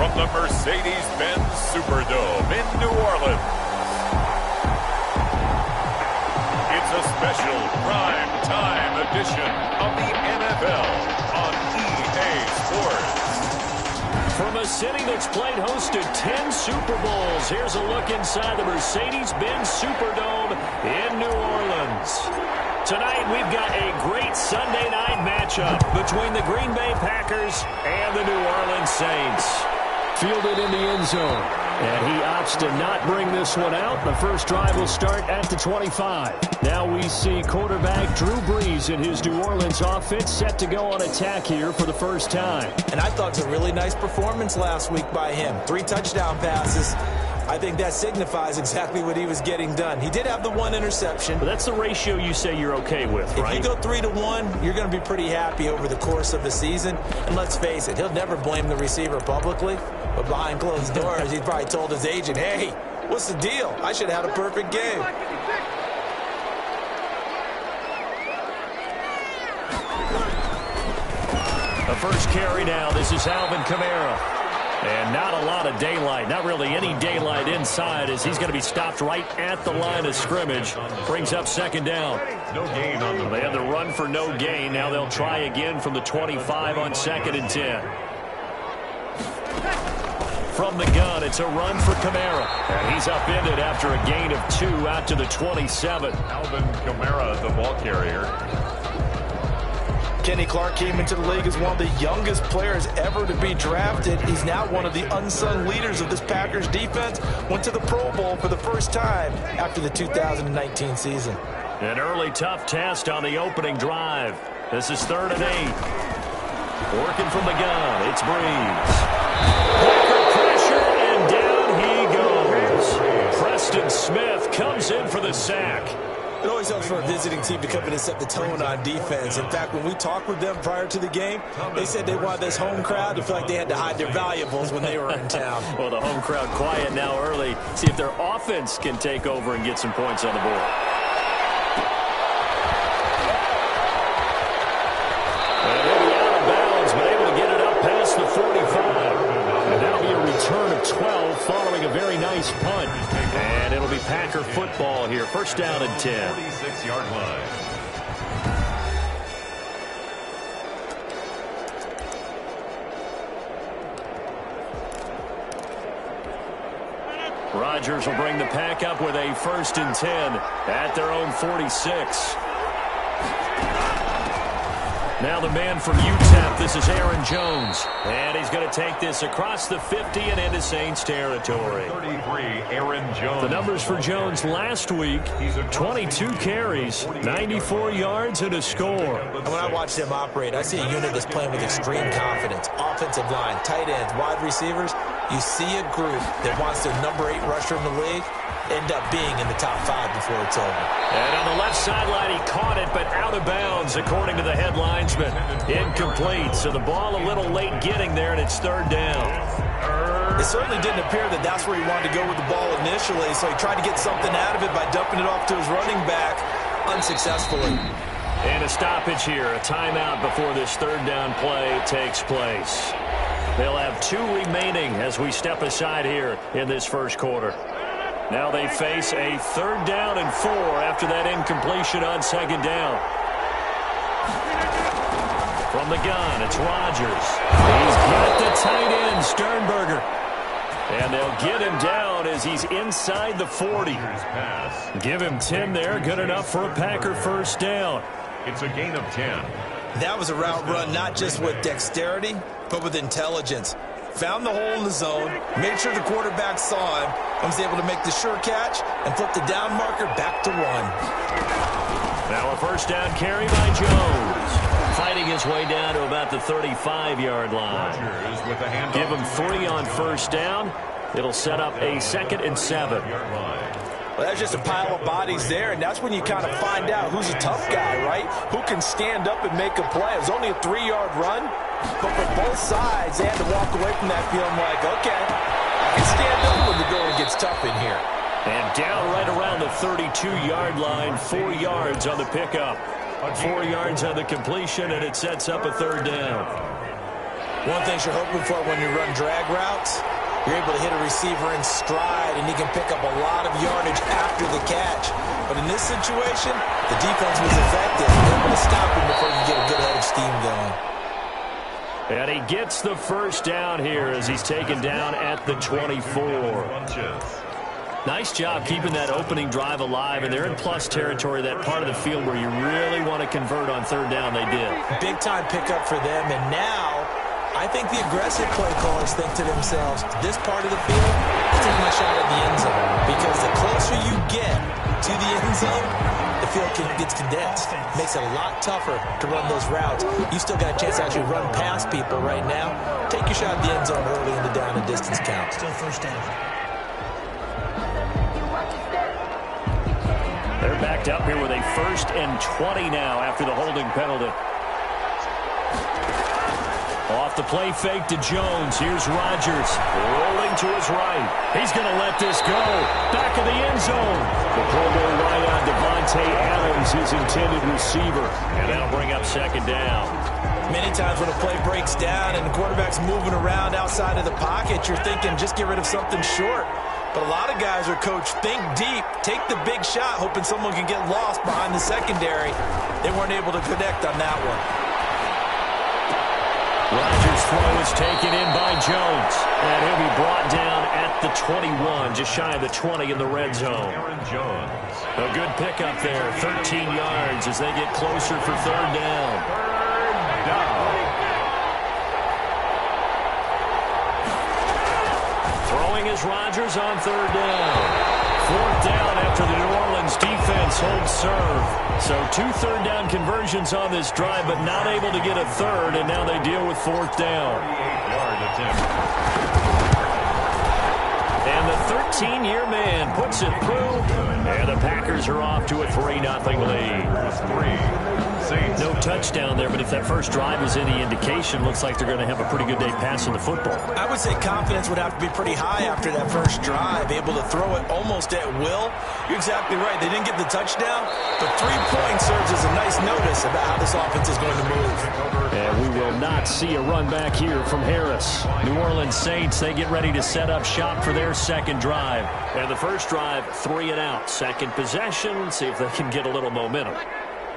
from the Mercedes-Benz Superdome in New Orleans. It's a special prime-time edition of the NFL on EA Sports. From a city that's played host to 10 Super Bowls, here's a look inside the Mercedes-Benz Superdome in New Orleans. Tonight, we've got a great Sunday night matchup between the Green Bay Packers and the New Orleans Saints. Fielded in the end zone. And he opts to not bring this one out. The first drive will start at the 25. Now we see quarterback Drew Brees and his New Orleans offense set to go on attack here for the first time. And I thought it was a really nice performance last week by him. 3 touchdown passes. I think that signifies exactly what he was getting done. He did have the 1 interception. But that's the ratio you say you're okay with, right? If you go 3-1, you're going to be pretty happy over the course of the season. And let's face it, he'll never blame the receiver publicly. But behind closed doors, he probably told his agent, hey, what's the deal? I should have had a perfect game. The first carry now. This is Alvin Kamara. And not a lot of daylight, not really any daylight inside as he's going to be stopped right at the line of scrimmage. Brings up second down. No gain on the They had the run for no gain. Now they'll try again from the 25 on 2nd and 10. From the gun, it's a run for Kamara. And he's upended after a gain of 2 out to the 27. Alvin Kamara, the ball carrier. Kenny Clark came into the league as one of the youngest players ever to be drafted. He's now one of the unsung leaders of this Packers defense. Went to the Pro Bowl for the first time after the 2019 season. An early tough test on the opening drive. This is 3rd and 8. Working from the gun, it's Brees. Packer pressure, and down he goes. Preston Smith comes in for the sack. It always helps for a visiting team to come in and set the tone on defense. In fact, when we talked with them prior to the game, they said they wanted this home crowd to feel like they had to hide their valuables when they were in town. Well, the home crowd quiet now early. See if their offense can take over and get some points on the board. And they'll be out of bounds, but able to get it up past the 45. And that'll be a return of 12 following a very nice punt. And it'll be Packer football here. First down and 10. 46-yard line. Rodgers will bring the Pack up with a 1st and 10 at their own 46. Now the man from UTEP, this is Aaron Jones. And he's going to take this across the 50 and into Saints territory. 33, Aaron Jones. The numbers for Jones last week, 22 carries, 94 yards, and a score. And when I watch them operate, I see a unit that's playing with extreme confidence. Offensive line, tight ends, wide receivers. You see a group that wants their number 8 rusher in the league end up being in the top 5 before it's over. And on the left sideline, he caught it, but out of bounds, according to the head linesman. Incomplete, so the ball a little late getting there, and it's 3rd down. It certainly didn't appear that that's where he wanted to go with the ball initially, so he tried to get something out of it by dumping it off to his running back unsuccessfully. And a stoppage here, a timeout before this 3rd down play takes place. They'll have 2 remaining as we step aside here in this first quarter. Now they face a 3rd down and 4 after that incompletion on 2nd down. From the gun, it's Rodgers. He's got the tight end, Sternberger. And they'll get him down as he's inside the 40. Give him 10 there, good enough for a Packer first down. It's a gain of 10. That was a route run not just with dexterity, but with intelligence. Found the hole in the zone, made sure the quarterback saw him, and was able to make the sure catch and flip the down marker back to 1. Now a first down carry by Jones. Fighting his way down to about the 35-yard line. Give him 3 on first down. It'll set up a 2nd and 7. Well, that's just a pile of bodies there, and that's when you kind of find out who's a tough guy, right? Who can stand up and make a play. It was only a 3-yard run, but for both sides, they had to walk away from that feeling like, okay, I can stand up when the going gets tough in here. And down right around the 32-yard line, 4 yards on the pickup. 4 yards on the completion, and it sets up a 3rd down. One thing you're hoping for when you run drag routes, you're able to hit a receiver in stride, and he can pick up a lot of yardage after the catch. But in this situation, the defense was effective, able to stop him before you get a good head of steam going. And he gets the first down here as he's taken down at the 24. Nice job keeping that opening drive alive, and they're in plus territory, that part of the field where you really want to convert on third down. They did. Big-time pickup for them, and now I think the aggressive play callers think to themselves, this part of the field, I'll take my shot at the end zone, because the closer you get to the end zone, the field gets condensed. Makes it a lot tougher to run those routes. You still got a chance to actually run past people right now. Take your shot at the end zone early in the down and distance count. Still first down. They're backed up here with a 1st and 20 now after the holding penalty. Off the play fake to Jones. Here's Rodgers rolling to his right. He's going to let this go. Back of the end zone. The Pro Bowl wideout Devontae Adams, his intended receiver. And that'll bring up 2nd down. Many times when a play breaks down and the quarterback's moving around outside of the pocket, you're thinking just get rid of something short. But a lot of guys are coached, think deep, take the big shot, hoping someone can get lost behind the secondary. They weren't able to connect on that one. Rodgers' throw is taken in by Jones. And he'll be brought down at the 21, just shy of the 20 in the red zone. A good pickup there, 13 yards as they get closer for 3rd down. Throwing is Rodgers on 3rd down. 4th down after the New Orleans defense holds serve. So 2 third-down conversions on this drive, but not able to get a third, and now they deal with 4th down. And the 13-year man puts it through, and the Packers are off to a 3-0 lead. No touchdown there, but if that first drive is any indication, looks like they're going to have a pretty good day passing the football. I would say confidence would have to be pretty high after that first drive, able to throw it almost at will. You're exactly right. They didn't get the touchdown, but 3 points serves as a nice notice about how this offense is going to move. And we will not see a run back here from Harris. New Orleans Saints, they get ready to set up shop for their 2nd drive. And the first drive, 3 and out. 2nd possession, see if they can get a little momentum.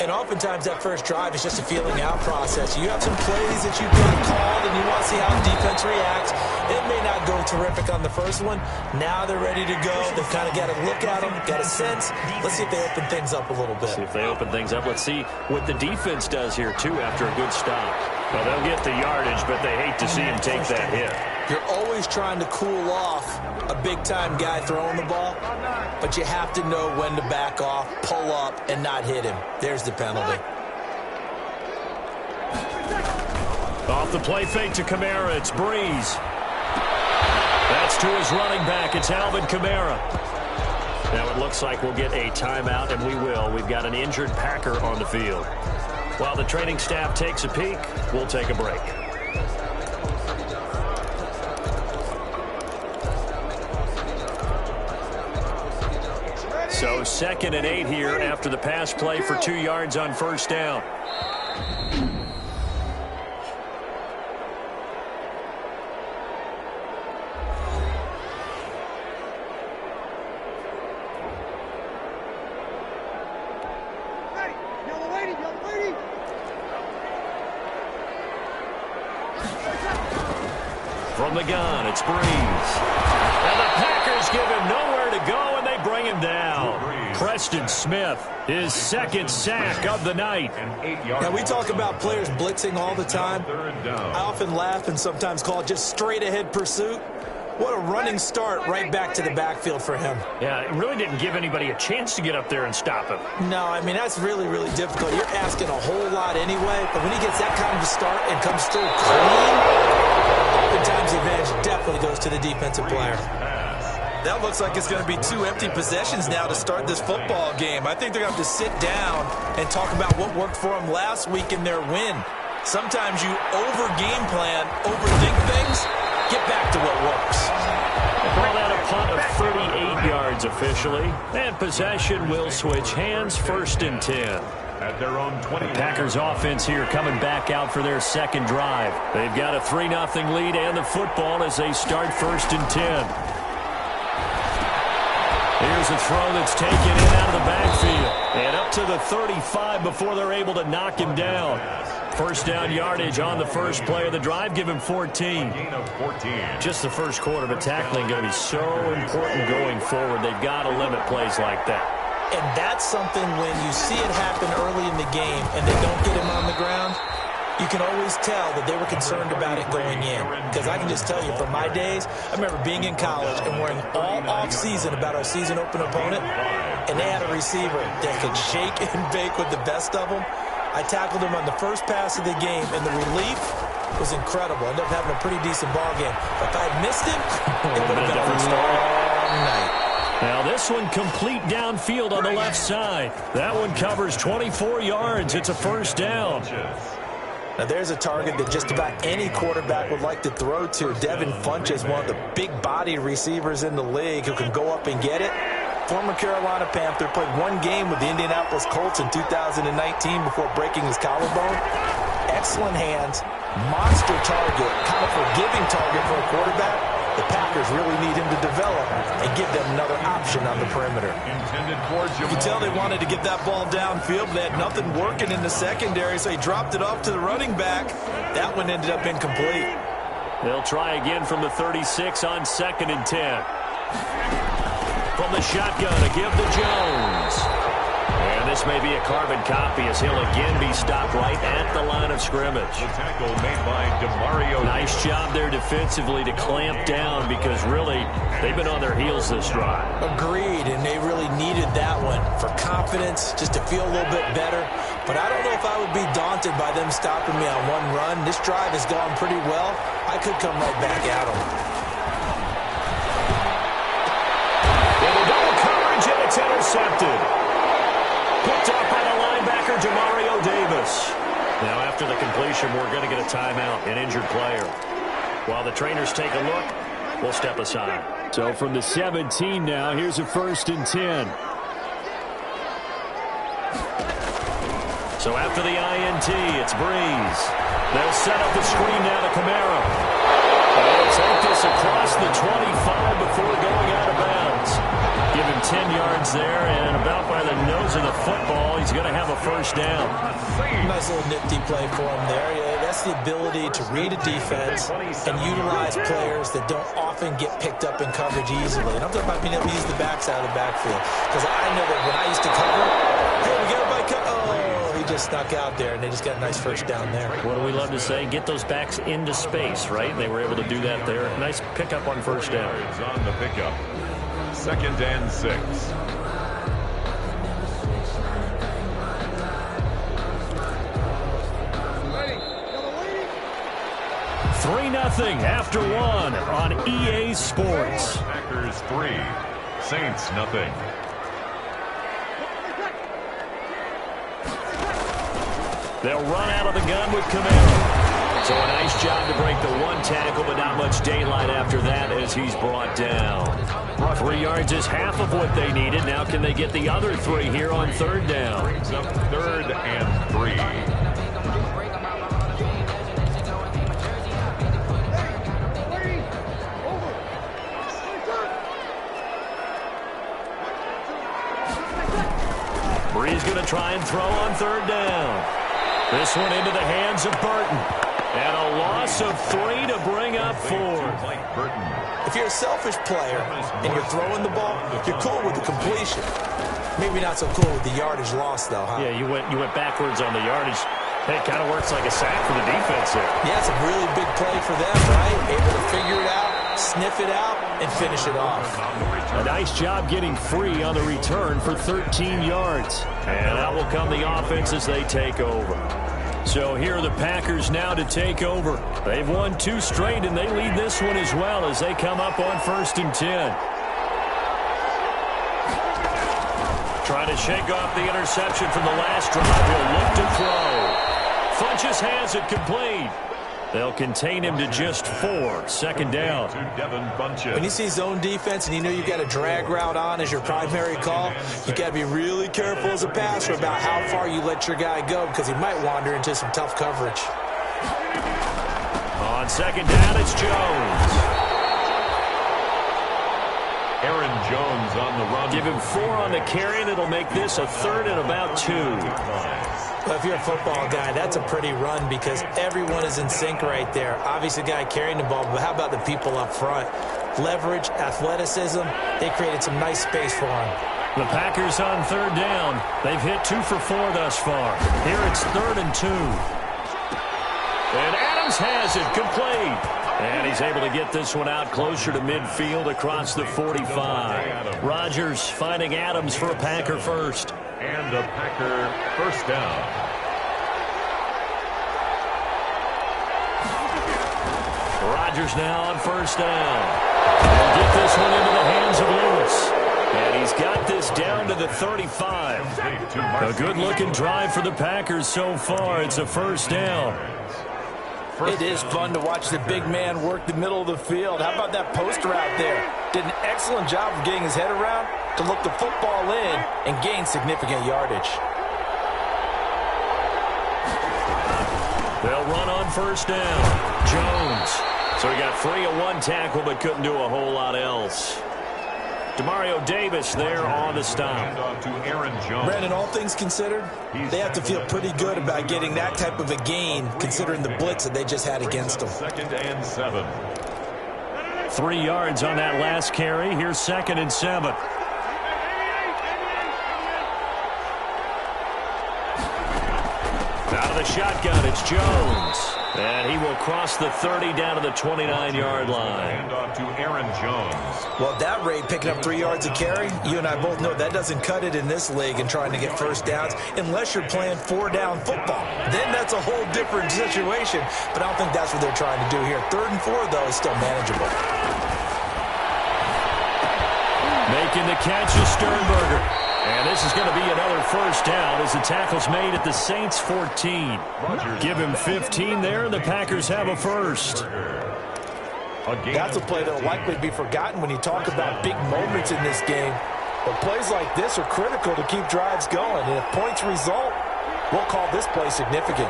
And oftentimes that first drive is just a feeling out process. You have some plays that you've got called and you want to see how the defense reacts. It may not go terrific on the first one. Now they're ready to go. They've kind of got to look at them, got a sense. Let's see if they open things up a little bit. See if they open things up. Let's see what the defense does here, too, after a good stop. Well, they'll get the yardage, but they hate to see him take that hit. You're always trying to cool off a big-time guy throwing the ball, but you have to know when to back off, pull up, and not hit him. There's the penalty. Off the play fake to Kamara, it's Brees. That's to his running back. It's Alvin Kamara. Now it looks like we'll get a timeout, and we will. We've got an injured Packer on the field. While the training staff takes a peek, we'll take a break. So 2nd and 8 here after the pass play for 2 yards on 1st down. From the gun, it's Brees. And the Packers give him nowhere to go, and they bring him down. Preston Smith, his 2nd sack of the night. Now, we talk about players blitzing all the time. I often laugh and sometimes call it just straight-ahead pursuit. What a running start right back to the backfield for him. Yeah, it really didn't give anybody a chance to get up there and stop him. No, I mean, that's really, really difficult. You're asking a whole lot anyway, but when he gets that kind of a start and comes through clean, oftentimes the advantage definitely goes to the defensive player. That looks like it's going to be 2 empty possessions now to start this football game. I think they're going to have to sit down and talk about what worked for them last week in their win. Sometimes you over-game plan, overthink things, get back to what works. They call that a punt of 38 yards downs officially, and possession will switch hands, 1st and 10. At their own 20. The Packers offense here coming back out for their second drive. They've got a 3-0 lead and the football as they start 1st and 10. Here's a throw that's taken in out of the backfield. And up to the 35 before they're able to knock him down. 1st down yardage on the first play of the drive. Give him 14. Gain of 14. Just the first quarter, but tackling going to be so important going forward. They've got to limit plays like that. And that's something when you see it happen early in the game and they don't get him on the ground, you can always tell that they were concerned about it going in. Because I can just tell you, from my days, I remember being in college and worrying all off-season about our season-open opponent, and they had a receiver that could shake and bake with the best of them. I tackled him on the first pass of the game, and the relief was incredible. I ended up having a pretty decent ball game. But if I had missed him, it would have been a long night. Now this one complete downfield on the left side. That one covers 24 yards. It's a 1st down. Now there's a target that just about any quarterback would like to throw to. Devin Funchess, one of the big body receivers in the league who can go up and get it. Former Carolina Panther, played one game with the Indianapolis Colts in 2019 before breaking his collarbone. Excellent hands, monster target, kind of forgiving target for a quarterback. The Packers really need him to develop and give them another option on the perimeter. You can tell they wanted to get that ball downfield, but they had nothing working in the secondary, so he dropped it off to the running back. That one ended up incomplete. They'll try again from the 36 on 2nd and 10. From the shotgun, a give to Jones. And this may be a carbon copy as he'll again be stopped right at the line of scrimmage. The tackle made by DeMario. Nice job there defensively to clamp down because really they've been on their heels this drive. Agreed, and they really needed that one for confidence, just to feel a little bit better. But I don't know if I would be daunted by them stopping me on one run. This drive has gone pretty well. I could come right back at them. With a double coverage, and it's intercepted. Picked up by the linebacker, DeMario Davis. Now, after the completion, we're going to get a timeout, an injured player. While the trainers take a look, we'll step aside. So from the 17 now, here's a 1st and 10. So after the INT, it's Brees. They'll set up the screen now to Camara. They'll take this across the 25 before going out of bounds. Give him 10 yards there, and about by the nose of the football, he's going to have a 1st down. Nice little nifty play for him there. Yeah, that's the ability to read a defense and utilize players that don't often get picked up in coverage easily. And I'm talking about being able to use the backside of the backfield. Because I know that when I used to cover, hey, we got everybody oh, he just snuck out there, and they just got a nice 1st down there. What do we love to say? Get those backs into space, right? They were able to do that there. Nice pickup on 1st down. It's on the pickup. 2nd and 6. 3-0 after 1 on EA Sports. Packers 3, Saints nothing. They'll run out of the gun with Camara. So a nice job to break the one tackle, but not much daylight after that as he's brought down. 3 yards is half of what they needed. Now can they get the other 3 here on 3rd down? Brings up 3rd and 3. Brees going to try and throw on 3rd down. This one into the hands of Burton. And a loss of 3 to bring up 4. If you're a selfish player and you're throwing the ball, you're cool with the completion. Maybe not so cool with the yardage loss, though, huh? Yeah, you went backwards on the yardage. Hey, it kind of works like a sack for the defense there. Yeah, it's a really big play for them, right? Able to figure it out, sniff it out, and finish it off. A nice job getting free on the return for 13 yards. And out will come the offense as they take over. So here are the Packers now to take over. They've won 2 straight, and they lead this one as well as they come up on 1st and 10. Trying to shake off the interception from the last drive. He'll look to throw. Funchess has it complete. They'll contain him to just 4. Second down. When you see zone defense and you know you've got a drag route on as your primary call, you got to be really careful as a passer about how far you let your guy go because he might wander into some tough coverage. On second down, it's Jones. Aaron Jones on the run. Give him 4 on the carry, and it'll make this a 3rd and about 2. Well, if you're a football guy, that's a pretty run because everyone is in sync right there. Obviously, the guy carrying the ball, but how about the people up front? Leverage, athleticism, they created some nice space for him. The Packers on 3rd down. They've hit 2 for 4 thus far. Here it's 3rd and 2. And Adams has it complete. And he's able to get this one out closer to midfield across the 45. Rodgers finding Adams for a Packer first. And a Packer first down. Rodgers now on first down. He'll get this one into the hands of Lewis. And he's got this down to the 35. A good-looking drive for the Packers so far. It's a first down. It is fun to watch the big man work the middle of the field. How about that post route there? Did an excellent job of getting his head around to look the football in and gain significant yardage. They'll run on first down. Jones. So he got free of 1 tackle but couldn't do a whole lot else. Demario Davis there on the stop. To Aaron Jones. Brandon, all things considered, they have to feel pretty good about getting that type of a gain considering the blitz that they just had against them. 2nd and 7. 3 yards on that last carry. Here's 2nd and 7. Out of the shotgun, it's Jones. And he will cross the 30 down to the 29-yard line. Hand off to Aaron Jones. Well, at that rate, picking up 3 yards a carry, you and I both know that doesn't cut it in this league and trying to get first downs unless you're playing 4-down football. Then that's a whole different situation, but I don't think that's what they're trying to do here. 3rd and 4, though, is still manageable. Making the catch is Sternberger. And this is going to be another first down as the tackle's made at the Saints' 14. Give him 15 there, and the Packers have a first. That's a play that will likely be forgotten when you talk about big moments in this game. But plays like this are critical to keep drives going. And if points result, we'll call this play significant.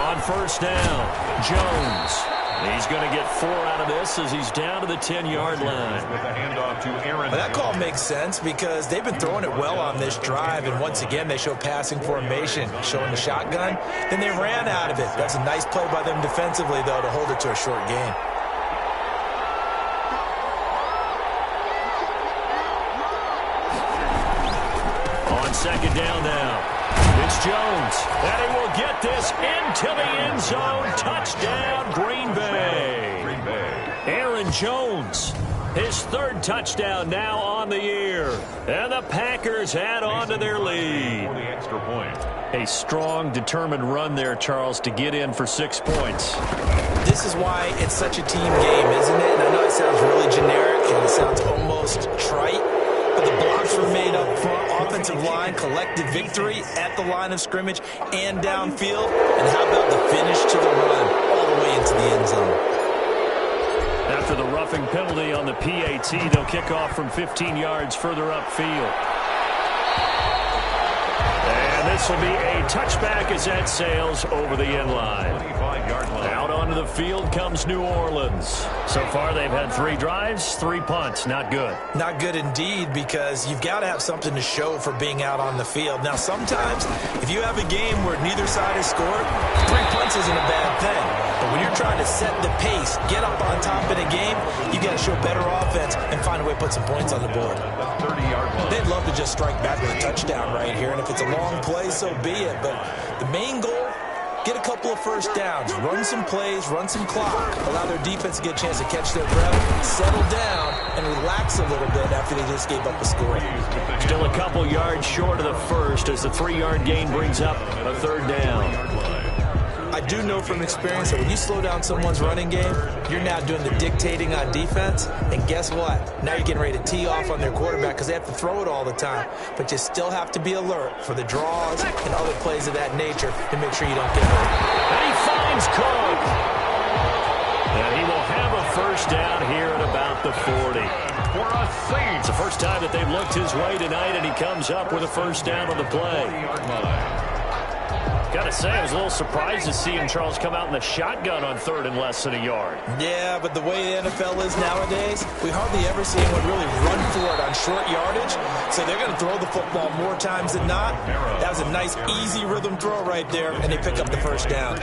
On first down, Jones. He's going to get 4 out of this as he's down to the 10-yard line. With a handoff to Aaron. That call makes sense because they've been throwing it well on this drive, and once again they show passing formation, showing the shotgun. Then they ran out of it. That's a nice play by them defensively, though, to hold it to a short gain. On second down now. It's Jones, and he will get this into the end zone. Touchdown, Green Bay. Aaron Jones, his 3rd touchdown now on the year. And the Packers add on to their lead. For the extra point. A strong, determined run there, Charles, to get in for 6 points. This is why it's such a team game, isn't it? And I know it sounds really generic and it sounds almost trite. But the blocks were made up front, offensive line, collective victory at the line of scrimmage and downfield. And how about the finish to the run all the way into the end zone? After the roughing penalty on the PAT, they'll kick off from 15 yards further upfield. And this will be a touchback as that sails over the end line. 25-yard line. Out onto the field comes New Orleans. So far they've had 3 drives, 3 punts. Not good. Not good indeed, because you've got to have something to show for being out on the field. Now, sometimes if you have a game where neither side has scored, 3 punts isn't a bad thing. But when you're trying to set the pace, get up on top in a game, you got to show better offense and find a way to put some points on the board. 30-yard line. They'd love to just strike back with a touchdown right here, and if it's a long play, so be it. But the main goal, get a couple of first downs, run some plays, run some clock, allow their defense to get a chance to catch their breath, settle down, and relax a little bit after they just gave up a score. Still a couple yards short of the first as the 3-yard gain brings up a 3rd down. I I do know from experience that when you slow down someone's running game, you're now doing the dictating on defense. And guess what? Now you're getting ready to tee off on their quarterback because they have to throw it all the time. But you still have to be alert for the draws and other plays of that nature to make sure you don't get hurt. And he finds Cook. And he will have a first down here at about the 40. It's the first time that they've looked his way tonight, and he comes up with a first down on the play. Got to say, I was a little surprised to see him, Charles, come out in the shotgun on third and less than a yard. Yeah, but the way the NFL is nowadays, we hardly ever see anyone really run for it on short yardage. So they're going to throw the football more times than not. That was a nice, easy rhythm throw right there, and they pick up the first down.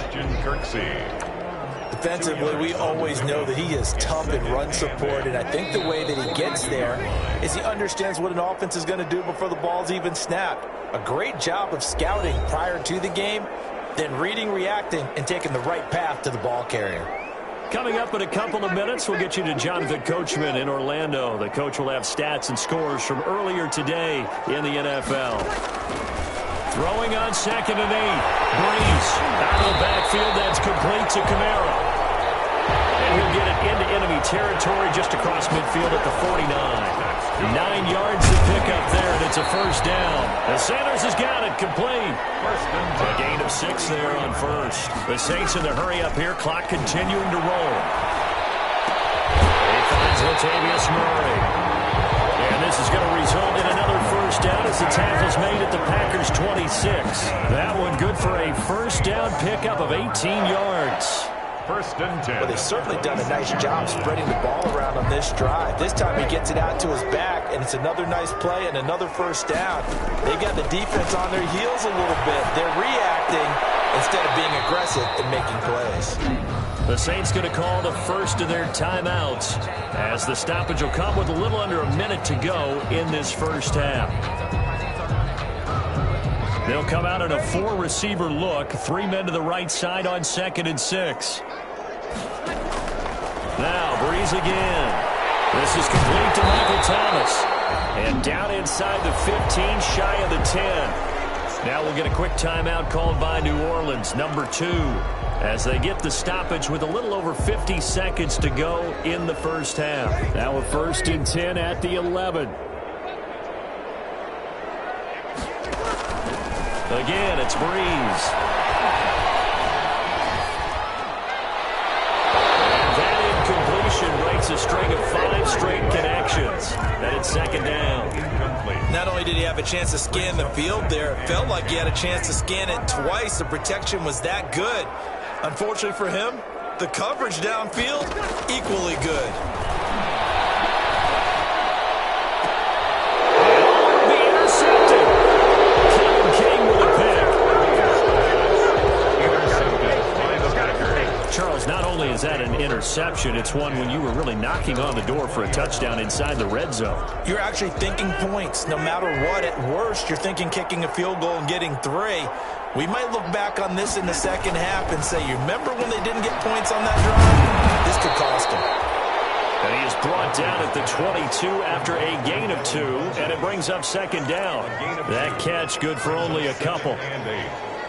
Defensively, we always know that he is tough in run support, and I think the way that he gets there is he understands what an offense is going to do before the ball's even snapped. A great job of scouting prior to the game, then reading, reacting, and taking the right path to the ball carrier. Coming up in a couple of minutes, we'll get you to Jonathan Coachman in Orlando. The coach will have stats and scores from earlier today in the NFL. Throwing on 2nd and 8. Brees out of the backfield. That's complete to Kamara. And he'll get it into enemy territory just across midfield at the 49. 9 yards to pick up there, and it's a first down. And Sanders has got it complete. A gain of 6 there on first. The Saints in the hurry up here. Clock continuing to roll. He finds Latavius Murray. And this is going to result in another first down as the tackle's made at the Packers' 26. That one good for a first down pickup of 18 yards. First and 10. Well, they've certainly done a nice job spreading the ball around on this drive. This time he gets it out to his back, and it's another nice play and another first down. They've got the defense on their heels a little bit. They're reacting instead of being aggressive and making plays. The Saints going to call the first of their timeouts as the stoppage will come with a little under a minute to go in this first half. They'll come out in a 4-receiver look. 3 men to the right side on 2nd and 6. Now Brees again. This is complete to Michael Thomas. And down inside the 15, shy of the 10. Now we'll get a quick timeout called by New Orleans, number 2. As they get the stoppage with a little over 50 seconds to go in the first half. Now a 1st and 10 at the 11. Again, it's Brees. And that incompletion breaks a string of 5 straight connections. Then it's 2nd down. Not only did he have a chance to scan the field there, it felt like he had a chance to scan it twice. The protection was that good. Unfortunately for him, the coverage downfield, equally good. The intercepted. Kevin King with a pick. Charles, not only is that an interception, it's one when you were really knocking on the door for a touchdown inside the red zone. You're actually thinking points. No matter what, at worst, you're thinking kicking a field goal and getting 3. We might look back on this in the second half and say, you remember when they didn't get points on that drive? This could cost them. And he is brought down at the 22 after a gain of 2, and it brings up 2nd down. That catch good for only a couple.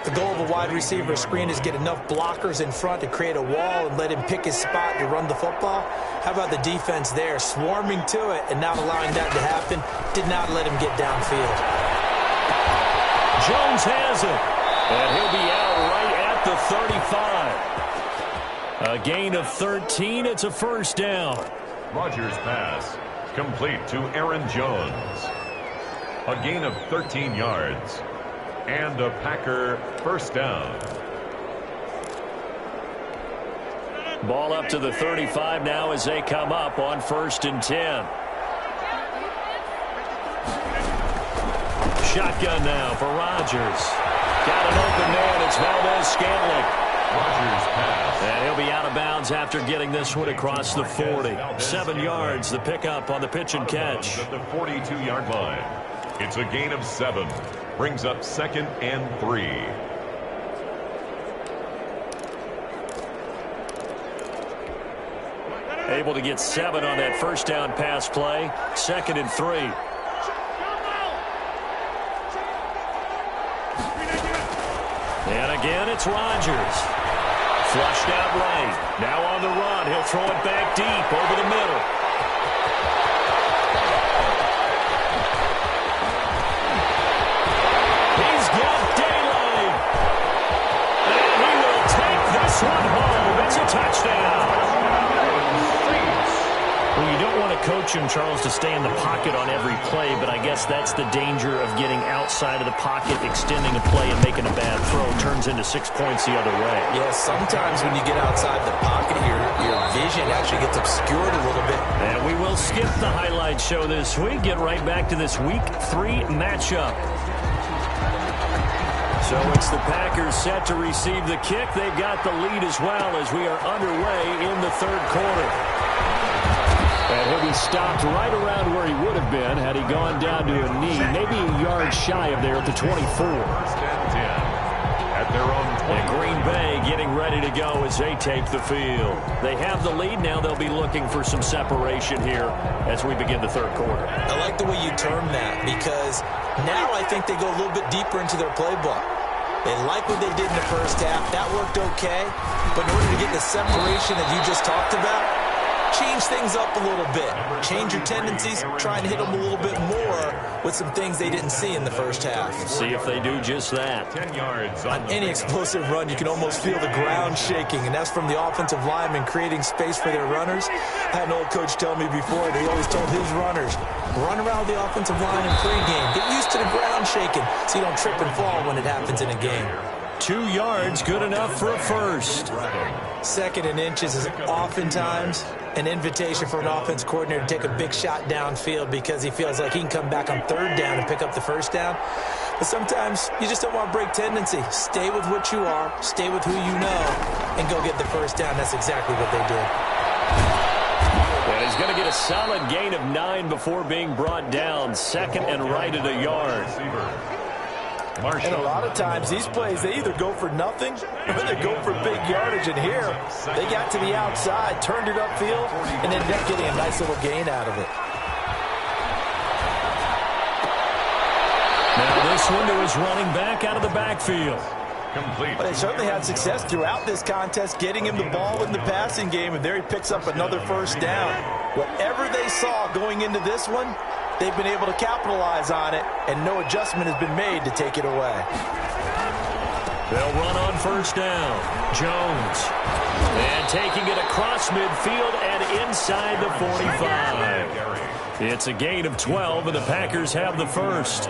The goal of a wide receiver screen is get enough blockers in front to create a wall and let him pick his spot to run the football. How about the defense there, swarming to it and not allowing that to happen? Did not let him get downfield. Jones has it, and he'll be out right at the 35. A gain of 13. It's a first down. Rodgers' pass complete to Aaron Jones. A gain of 13 yards. And a Packer first down. Ball up to the 35 now as they come up on 1st and 10. Shotgun now for Rodgers. Got an open man. It's Valdez-Scantling. Rodgers' pass. And he'll be out of bounds after getting this one across the 40. 7 yards, the pickup on the pitch and catch. At the 42-yard line. It's a gain of 7. Brings up 2nd and 3. Able to get 7 on that first down pass play. 2nd and 3. And again, it's Rodgers. Flushed out right. Now on the run. He'll throw it back deep over the middle. He's got daylight. And he will take this one home. It's a touchdown. Well, you don't want to coach him, Charles, to stay in the pocket on every play, but I guess that's the danger of getting outside of the pocket, extending a play, and making a bad throw. Turns into 6 points the other way. Yeah, sometimes when you get outside the pocket, your vision actually gets obscured a little bit. And we will skip the highlight show this week. Get right back to this Week 3 matchup. So it's the Packers set to receive the kick. They've got the lead as well as we are underway in the third quarter. And he'll be stopped right around where he would have been had he gone down to a knee, maybe a yard shy of there at the 24. First and 10 at their own 20. And Green Bay getting ready to go as they take the field. They have the lead. Now they'll be looking for some separation here as we begin the third quarter. I like the way you term that because now I think they go a little bit deeper into their playbook. They like what they did in the first half. That worked okay. But in order to get the separation that you just talked about, change things up a little bit. Change your tendencies. Try and hit them a little bit more with some things they didn't see in the first half. See if they do just that. 10 yards On any explosive run, you can almost feel the ground shaking, and that's from the offensive linemen creating space for their runners. I had an old coach tell me before, he always told his runners, run around the offensive line in pregame. Get used to the ground shaking so you don't trip and fall when it happens in a game. 2 yards, good enough for a first. Second and inches is oftentimes an invitation for an offense coordinator to take a big shot downfield because he feels like he can come back on third down and pick up the first down. But sometimes you just don't want to break tendency. Stay with what you are, stay with who you know, and go get the first down. That's exactly what they did. And he's going to get a solid gain of 9 before being brought down. Second and right at a yard. And a lot of times, these plays, they either go for nothing or they go for big yardage. And here, they got to the outside, turned it upfield, and ended up getting a nice little gain out of it. Now this one to his running back out of the backfield. Complete. But they certainly had success throughout this contest, getting him the ball in the passing game, and there he picks up another first down. Whatever they saw going into this one, they've been able to capitalize on it, and no adjustment has been made to take it away. They'll run on first down. Jones. And taking it across midfield and inside the 45. It's a gain of 12, and the Packers have the first.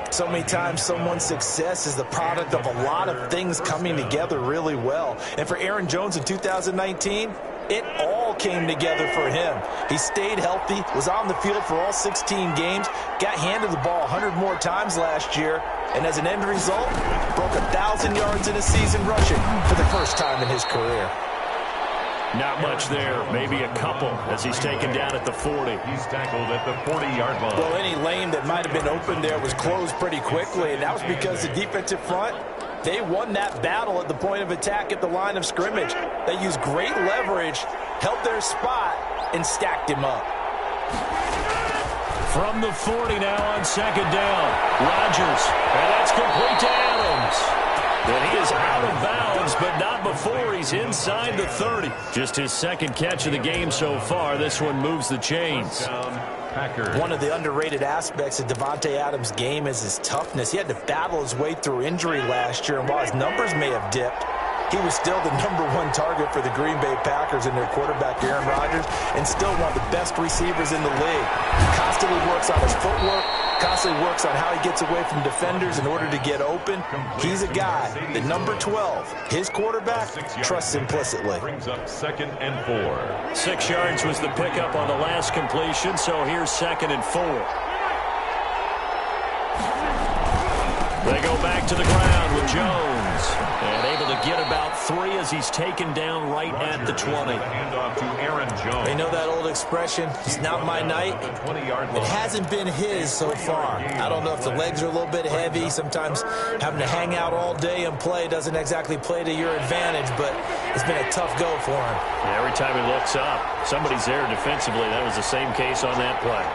So many times someone's success is the product of a lot of things coming together really well. And for Aaron Jones in 2019, it all came together for him. He stayed healthy, was on the field for all 16 games, got handed the ball 100 more times last year, and as an end result, broke 1,000 yards in a season rushing for the first time in his career. Not much there, maybe a couple as he's taken down at the 40. He's tackled at the 40-yard line. Well, any lane that might have been open there was closed pretty quickly, and that was because the defensive front, they won that battle at the point of attack at the line of scrimmage. They used great leverage, held their spot, and stacked him up. From the 40 now on second down. Rodgers, and that's complete to Adams. And he is out of bounds, but not before he's inside the 30. Just his second catch of the game so far. This one moves the chains. One of the underrated aspects of Davante Adams' game is his toughness. He had to battle his way through injury last year, and while his numbers may have dipped, he was still the #1 target for the Green Bay Packers and their quarterback, Aaron Rodgers, and still one of the best receivers in the league. Constantly works on his footwork, constantly works on how he gets away from defenders in order to get open. He's a guy that number 12, his quarterback, trusts implicitly. Brings up 2nd and 4. 6 yards was the pickup on the last completion, so here's 2nd and 4. They go back to the ground with Jones. And able to get about 3 as he's taken down right at the 20. Handoff to Aaron Jones. They know that old expression, it's not my night. It hasn't been his so far. I don't know if the legs are a little bit heavy. Sometimes having to hang out all day and play doesn't exactly play to your advantage, but it's been a tough go for him. Yeah, every time he looks up, somebody's there defensively. That was the same case on that play.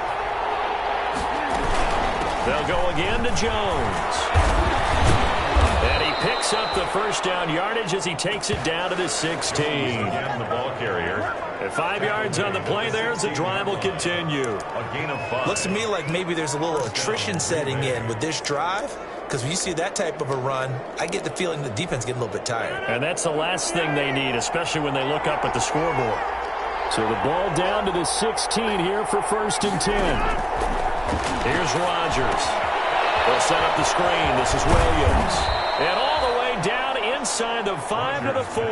They'll go again to Jones. And he picks up the first down yardage as he takes it down to the 16. And the ball carrier. At 5 yards on the play there, the drive will continue. A gain of 5. Looks to me like maybe there's a little attrition setting in with this drive. Because when you see that type of a run, I get the feeling the defense getting a little bit tired. And that's the last thing they need, especially when they look up at the scoreboard. So the ball down to the 16 here for 1st and 10. Here's Rodgers. They'll set up the screen. This is Williams. And all the way down inside the 5 to the 4.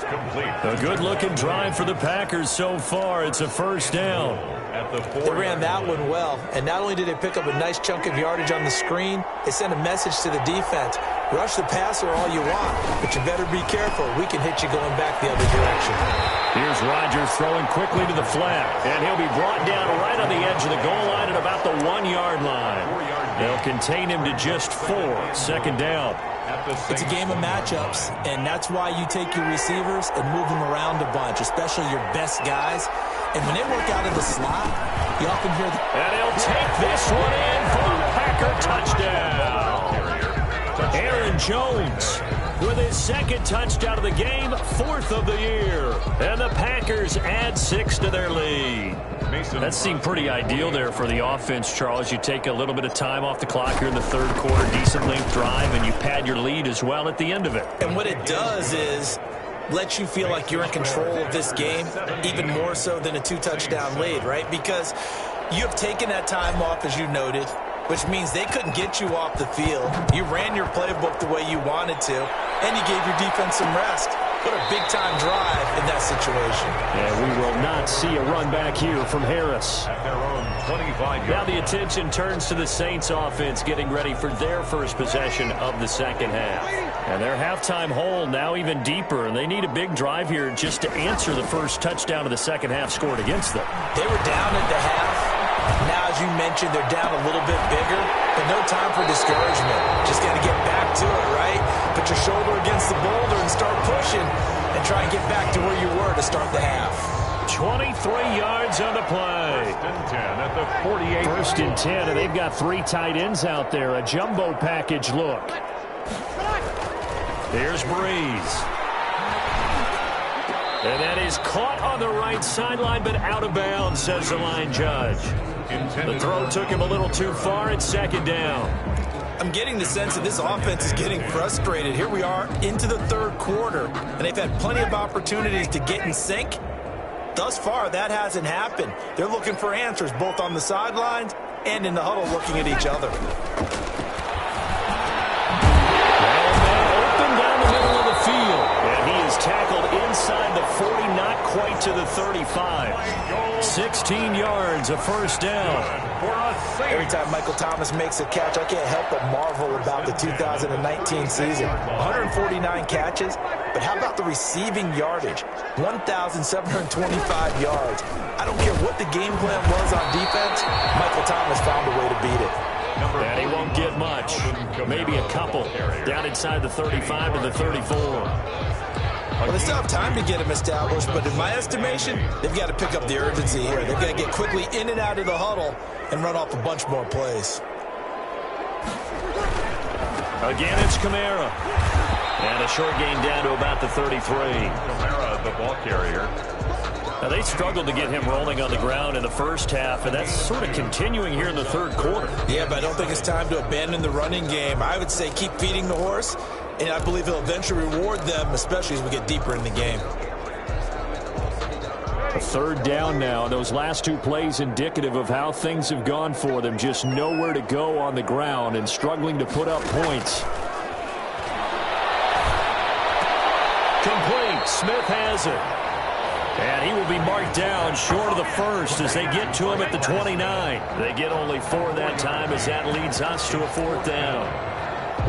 Complete. A good-looking drive for the Packers so far. It's a 1st down. At the 4. They ran that one well, and not only did they pick up a nice chunk of yardage on the screen, they sent a message to the defense. Rush the passer all you want, but you better be careful. We can hit you going back the other direction. Here's Rodgers throwing quickly to the flat, and he'll be brought down right on the edge of the goal line at about the 1-yard line. They'll contain him to just 4. 2nd down. It's a game of matchups, and that's why you take your receivers and move them around a bunch, especially your best guys. And when they work out of the slot, you often hear the... And he'll take this one in for a Packer touchdown. Aaron Jones with his 2nd touchdown of the game, 4th of the year. And the Packers add 6 to their lead. That seemed pretty ideal there for the offense, Charles. You take a little bit of time off the clock here in the 3rd quarter, decent length drive, and you pad your lead as well at the end of it. And what it does is let you feel like you're in control of this game, even more so than a 2-touchdown lead, right? Because you have taken that time off, as you noted, which means they couldn't get you off the field. You ran your playbook the way you wanted to, and you gave your defense some rest. What a big-time drive in that situation. And we will not see a run back here from Harris. At their own 25 yards. Now the attention turns to the Saints offense getting ready for their first possession of the 2nd half. And their halftime hole now even deeper, and they need a big drive here just to answer the first touchdown of the 2nd half scored against them. They were down at the half. Now, as you mentioned, they're down a little bit bigger, but no time for discouragement. Just got to get back to it, right? Put your shoulder against the boulder and start pushing and try and get back to where you were to start the half. 23 yards on the play. 1st and 10 at the 48. 1st and 10, and they've got 3 tight ends out there. A jumbo package look. Here's Brees. And that is caught on the right sideline, but out of bounds, says the line judge. The throw took him a little too far. It's 2nd down. I'm getting the sense that this offense is getting frustrated. Here we are into the 3rd quarter, and they've had plenty of opportunities to get in sync. Thus far, that hasn't happened. They're looking for answers both on the sidelines and in the huddle looking at each other. Open down the middle of the field, and he is tackled inside the 40, not quite to the 35. 16 yards, a 1st down. Every time Michael Thomas makes a catch, I can't help but marvel about the 2019 season. 149 catches, but how about the receiving yardage? 1,725 yards. I don't care what the game plan was on defense, Michael Thomas found a way to beat it. And he won't get much. Maybe a couple. Down inside the 35 to the 34. Well, they still have time to get him established, but in my estimation, they've got to pick up the urgency here. They've got to get quickly in and out of the huddle and run off a bunch more plays. Again, it's Kamara. And a short gain down to about the 33. Kamara, the ball carrier. Now, they struggled to get him rolling on the ground in the 1st half, and that's sort of continuing here in the 3rd quarter. Yeah, but I don't think it's time to abandon the running game. I would say keep feeding the horse, and I believe he'll eventually reward them, especially as we get deeper in the game. A 3rd down now, and those last 2 plays indicative of how things have gone for them. Just nowhere to go on the ground and struggling to put up points. Complete. Smith has it. And he will be marked down short of the 1st as they get to him at the 29. They get only 4 that time as that leads us to a 4th down.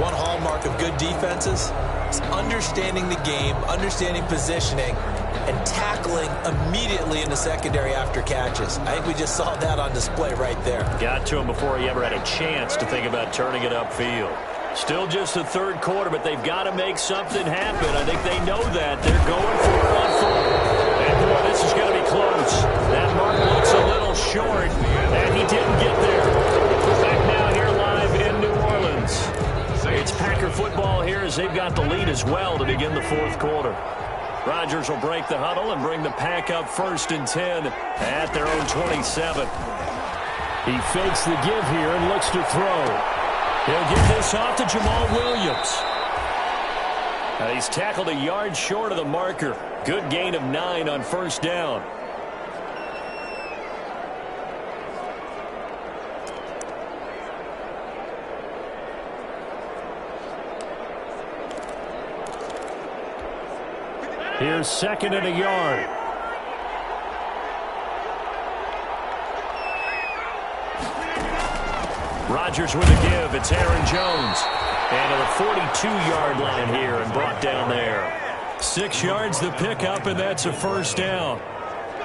One hallmark of good defenses is understanding the game, understanding positioning, and tackling immediately in the secondary after catches. I think we just saw that on display right there. Got to him before he ever had a chance to think about turning it upfield. Still just the 3rd quarter, but they've got to make something happen. I think they know that. They're going for it on 4th. And boy, this is going to be close. That mark looks a little short, and he didn't get there. Back now here live in New Orleans. It's Packer football appears they've got the lead as well to begin the fourth quarter. Rodgers will break the huddle and bring the pack up 1st and 10 at their own 27. He fakes the give here and looks to throw. He'll give this off to Jamal Williams. He's tackled a yard short of the marker. Good gain of 9 on 1st down. Here's 2nd and a yard. Rodgers with a give. It's Aaron Jones. And to the 42-yard line here and brought down there. 6 yards the pickup, and that's a 1st down.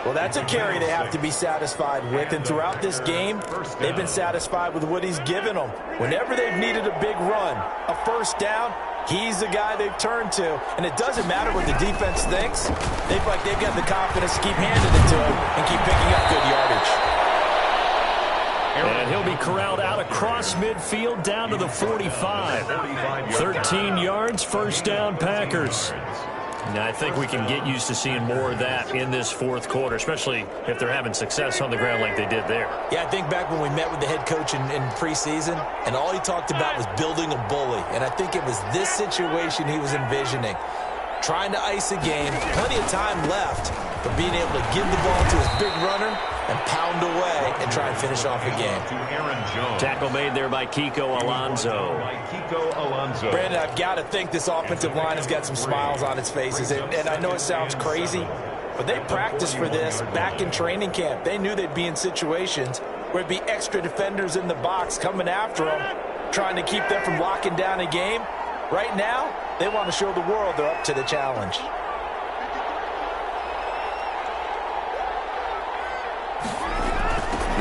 Well, that's a carry they have to be satisfied with. And throughout this game, they've been satisfied with what he's given them. Whenever they've needed a big run, a 1st down, he's the guy they've turned to. And it doesn't matter what the defense thinks. They've got the confidence to keep handing it to him and keep picking up good yardage. And he'll be corralled out across midfield down to the 45. 13 yards, 1st down Packers. Now, I think we can get used to seeing more of that in this fourth quarter, especially if they're having success on the ground like they did there. Yeah, I think back when we met with the head coach in preseason, and all he talked about was building a bully. And I think it was this situation he was envisioning. Trying to ice a game, plenty of time left, but being able to give the ball to his big runner and pound away and try and finish off a game. Tackle made there by Kiko Alonso. Brandon, I've got to think this offensive line has got some smiles on its faces. And I know it sounds crazy, but they practiced for this back in training camp. They knew they'd be in situations where it'd be extra defenders in the box coming after them, trying to keep them from locking down a game. Right now, they want to show the world they're up to the challenge.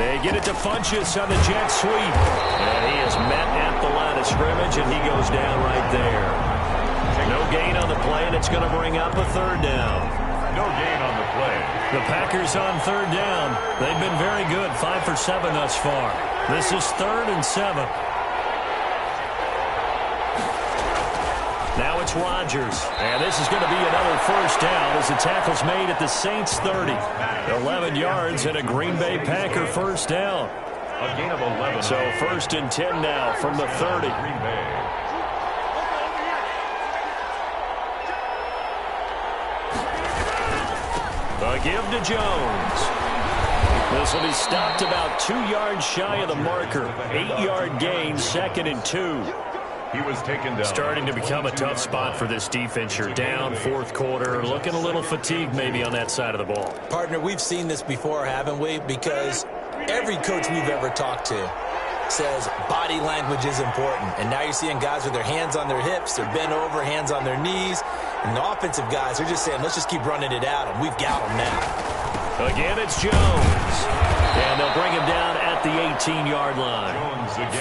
They get it to Funchess on the jet sweep. And he is met at the line of scrimmage, and he goes down right there. No gain on the play, and it's going to bring up a 3rd down. No gain on the play. The Packers on 3rd down. They've been very good, 5 for 7 thus far. This is 3rd and 7. Now it's Rodgers, and this is going to be another 1st down as the tackle's made at the Saints' 30. 11 yards and a Green Bay Packer 1st down. A gain of 11. So 1st and 10 now from the 30. Green Bay. A give to Jones. This will be stopped about 2 yards shy of the marker. 8-yard gain, 2nd and 2. He was taken down. Starting to become a tough spot for this defense. You're down, 4th quarter, looking a little fatigued maybe on that side of the ball. Partner, we've seen this before, haven't we? Because every coach we've ever talked to says body language is important. And now you're seeing guys with their hands on their hips, they're bent over, hands on their knees. And the offensive guys are just saying, let's just keep running it at them. We've got them now. Again, it's Jones. And they'll bring him down at the 18-yard line.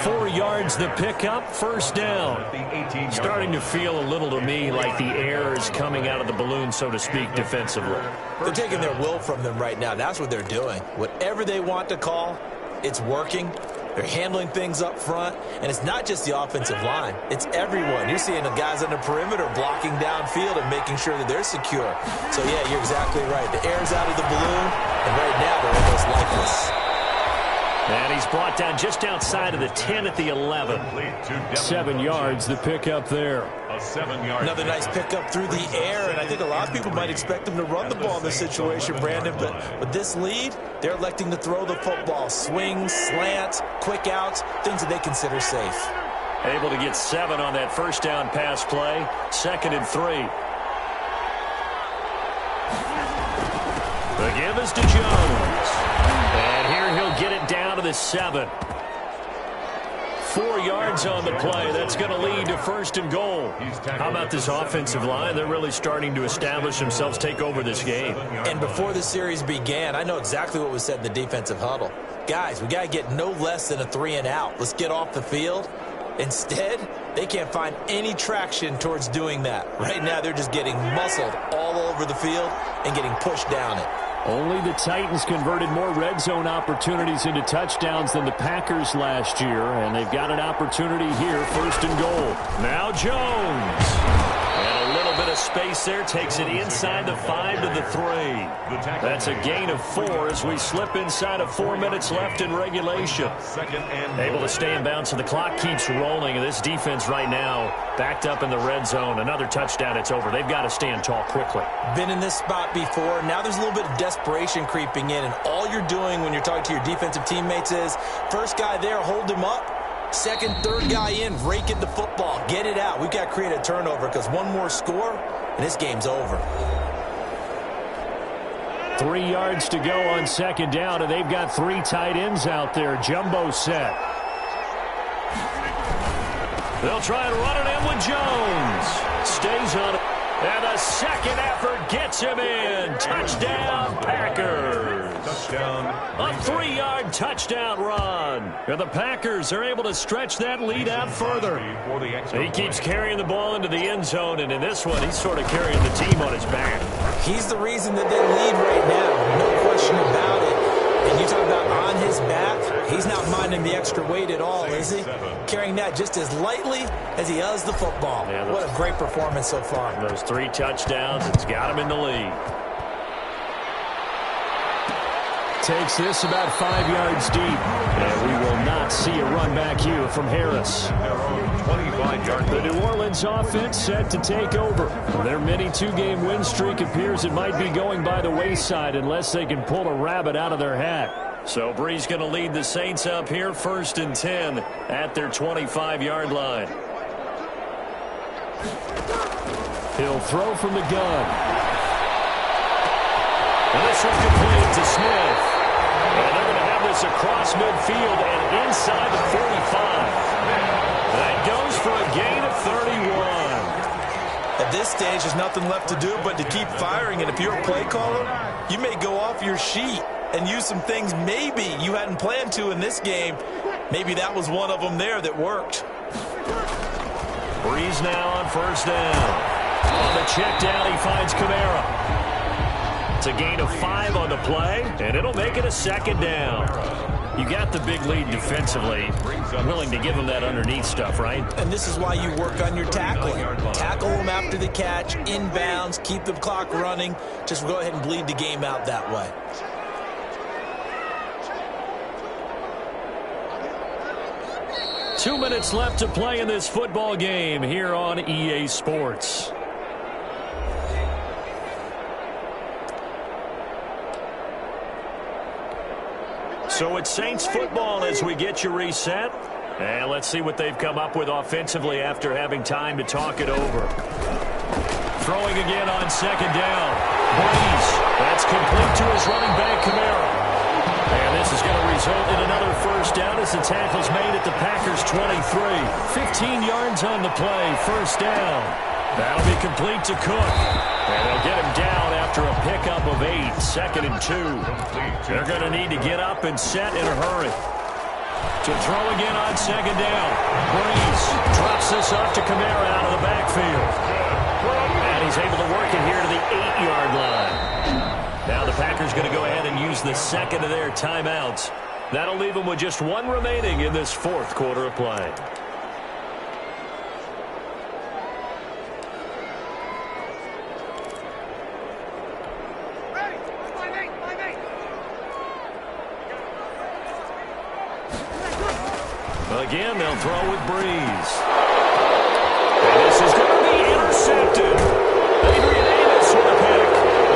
4 yards the pickup, 1st down. Starting to feel a little to me like the air is coming out of the balloon, so to speak, defensively. They're taking their will from them right now. That's what they're doing. Whatever they want to call, it's working. They're handling things up front, and it's not just the offensive line. It's everyone. You're seeing the guys on the perimeter blocking downfield and making sure that they're secure. So, yeah, you're exactly right. The air's out of the balloon, and right now they're almost lifeless. And he's brought down just outside of the 10 at the 11. 7 yards, the pickup there. A 7-yard. Another nice pickup through the air, and I think a lot of people might expect them to run the ball in this situation, Brandon. But with this lead, they're electing to throw the football. Swings, slants, quick outs, things that they consider safe. Able to get 7 on that 1st down pass play. 2nd and 3. The give is to Jones. And here he'll get it down to the 7. 4 yards on the play. That's going to lead to 1st and goal. How about this offensive line? They're really starting to establish themselves, take over this game. And before the series began, I know exactly what was said in the defensive huddle. Guys, we got to get no less than a 3 and out. Let's get off the field. Instead, they can't find any traction towards doing that. Right now, they're just getting muscled all over the field and getting pushed down it. Only the Titans converted more red zone opportunities into touchdowns than the Packers last year, and they've got an opportunity here, first and goal. Now Jones. And a little bit of space there, takes it inside the 5 to the 3. That's a gain of 4 as we slip inside of 4 minutes left in regulation. Able to stay in bounds, so the clock keeps rolling, and this defense right now backed up in the red zone. Another touchdown, it's over. They've got to stand tall quickly. Been in this spot before. Now there's a little bit of desperation creeping in, and all you're doing when you're talking to your defensive teammates is, first guy there, hold him up. Second, third guy in, rake at the football. Get it out. We've got to create a turnover because one more score, and this game's over. 3 yards to go on second down, and they've got 3 tight ends out there. Jumbo set. They'll try and run it in with Jones. Stays on it. And the second effort gets him in. Touchdown, Packers. Touchdown. A 3-yard touchdown run. And the Packers are able to stretch that lead out further. He keeps carrying the ball into the end zone, and in this one, he's sort of carrying the team on his back. He's the reason that they lead right now. No question about it. And you talk about on his back, he's not minding the extra weight at all, is he? Carrying that just as lightly as he does the football. Yeah, what a great performance so far. Those 3 touchdowns, it's got him in the lead. Takes this about 5 yards deep. And we will not see a run back here from Harris. The New Orleans offense set to take over. Their mini 2-game win streak appears it might be going by the wayside unless they can pull a rabbit out of their hat. So Brees going to lead the Saints up here, 1st and 10 at their 25-yard line. He'll throw from the gun. And this one's complete to Smith. And they're going to have this across midfield and inside the 45. That goes for a gain of 31. At this stage, there's nothing left to do but to keep firing. And if you're a play caller, you may go off your sheet and use some things maybe you hadn't planned to in this game. Maybe that was one of them there that worked. Brees now on 1st down. On the check down, he finds Kamara. It's a gain of 5 on the play, and it'll make it a 2nd down. You got the big lead defensively. Willing to give them that underneath stuff, right? And this is why you work on your tackling. Tackle them after the catch, inbounds, keep the clock running. Just go ahead and bleed the game out that way. Two minutes left to play in this football game here on EA Sports. So it's Saints football as we get you reset. And let's see what they've come up with offensively after having time to talk it over. Throwing again on 2nd down. Brees. That's complete to his running back, Kamara. And this is going to result in another 1st down as the tackle's made at the Packers' 23. 15 yards on the play, 1st down. That'll be complete to Cook. And they'll get him down after a pickup of 8, 2nd and 2. They're going to need to get up and set in a hurry. To throw again on 2nd down. Brees drops this off to Kamara out of the backfield. And he's able to work it here to the 8-yard line. Now the Packers going to go ahead and use the 2nd of their timeouts. That'll leave them with just 1 remaining in this 4th quarter of play. Again, they'll throw with Brees. And this is going to be intercepted. Adrian Amos with a pick.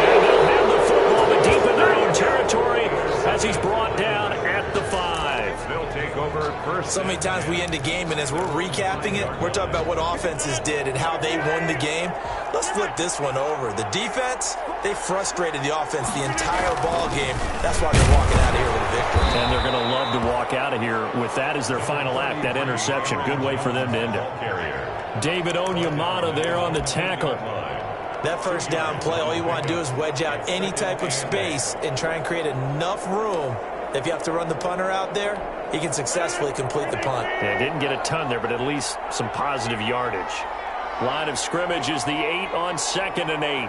And they'll have the football but deep in their own territory as he's brought down at the 5. They'll take over first. So many times we end a game, and as we're recapping it, we're talking about what offenses did and how they won the game. Let's flip this one over. The defense, they frustrated the offense the entire ball game. That's why they're walking out of here with a victory. And they're going to love to walk out of here with that as their final act, that interception. Good way for them to end it. David Onyemata there on the tackle. That 1st down play, all you want to do is wedge out any type of space and try and create enough room. If you have to run the punter out there, he can successfully complete the punt. Yeah, didn't get a ton there, but at least some positive yardage. Line of scrimmage is the 8 on 2nd and 8.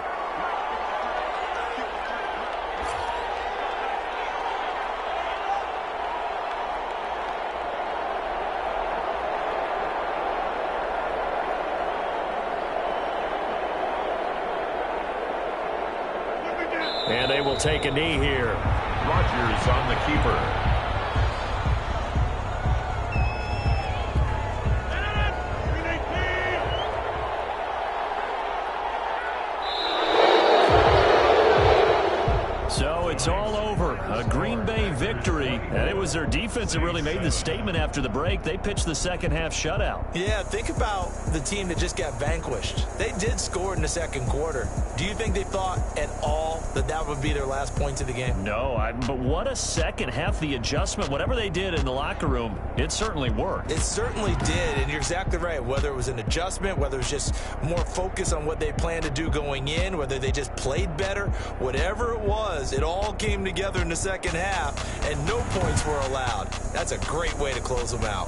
And they will take a knee here. Rodgers on the keeper. So it's all over. A Green Bay victory. And it was their defense that really made the statement after the break. They pitched the second half shutout. Yeah, think about the team that just got vanquished. They did score in the second quarter. Do you think they thought at all that that would be their last points of the game? No, but what a second half. The adjustment, whatever they did in the locker room, it certainly worked. It certainly did, and you're exactly right. Whether it was an adjustment, whether it was just more focus on what they planned to do going in, whether they just played better, whatever it was, it all came together in the second half, and no points were allowed. That's a great way to close them out.